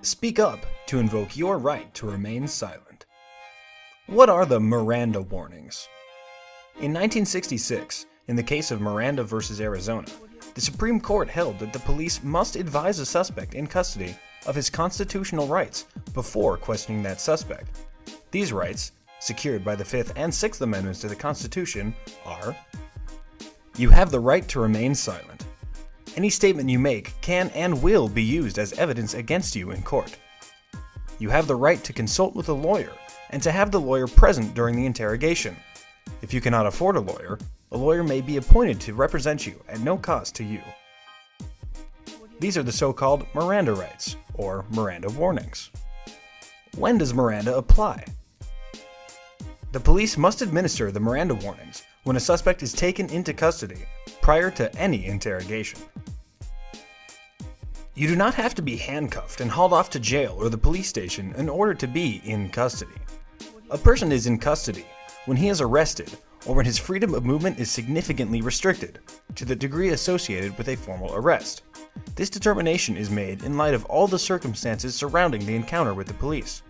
Speak up to invoke your right to remain silent. What are the Miranda warnings? In 1966, in the case of Miranda versus Arizona, the Supreme Court held that the police must advise a suspect in custody of his constitutional rights before questioning that suspect. These rights, secured by the Fifth and Sixth Amendments to the Constitution, are: you have the right to remain silent. Any statement you make can and will be used as evidence against you in court. You have the right to consult with a lawyer and to have the lawyer present during the interrogation. If you cannot afford a lawyer may be appointed to represent you at no cost to you. These are the so-called Miranda rights, or Miranda warnings. When does Miranda apply? The police must administer the Miranda warnings when a suspect is taken into custody prior to any interrogation. You do not have to be handcuffed and hauled off to jail or the police station in order to be in custody. A person is in custody when he is arrested or when his freedom of movement is significantly restricted to the degree associated with a formal arrest. This determination is made in light of all the circumstances surrounding the encounter with the police.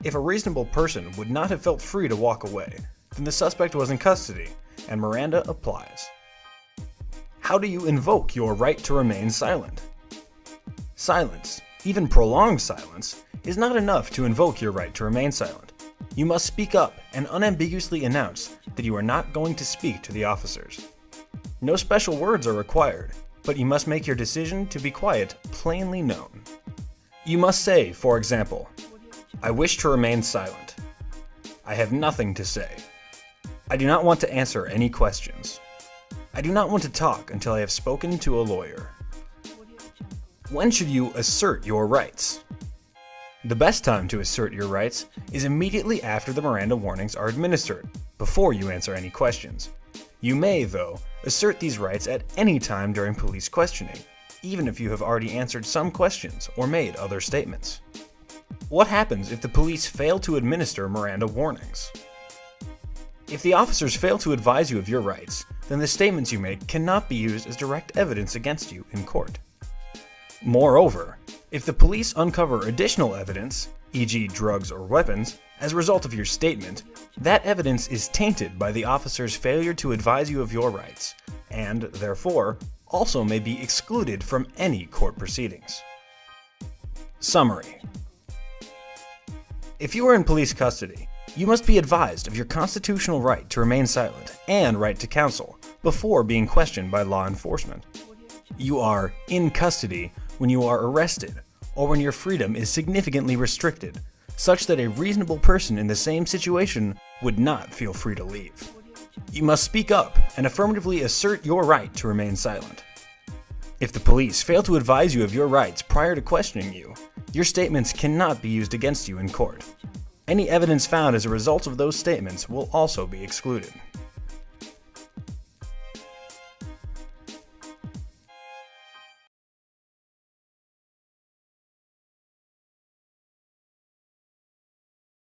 If a reasonable person would not have felt free to walk away, then the suspect was in custody, and Miranda applies. How do you invoke your right to remain silent? Silence, even prolonged silence, is not enough to invoke your right to remain silent. You must speak up and unambiguously announce that you are not going to speak to the officers. No special words are required, but you must make your decision to be quiet plainly known. You must say, for example, "I wish to remain silent. I have nothing to say. I do not want to answer any questions. I do not want to talk until I have spoken to a lawyer." When should you assert your rights? The best time to assert your rights is immediately after the Miranda warnings are administered, before you answer any questions. You may, though, assert these rights at any time during police questioning, even if you have already answered some questions or made other statements. What happens if the police fail to administer Miranda warnings? If the officers fail to advise you of your rights, then the statements you make cannot be used as direct evidence against you in court. Moreover, if the police uncover additional evidence, e.g. drugs or weapons, as a result of your statement, that evidence is tainted by the officer's failure to advise you of your rights, and, therefore, also may be excluded from any court proceedings. Summary: if you are in police custody, you must be advised of your constitutional right to remain silent and right to counsel before being questioned by law enforcement. You are in custody when you are arrested or when your freedom is significantly restricted, such that a reasonable person in the same situation would not feel free to leave. You must speak up and affirmatively assert your right to remain silent. If the police fail to advise you of your rights prior to questioning you, your statements cannot be used against you in court. Any evidence found as a result of those statements will also be excluded.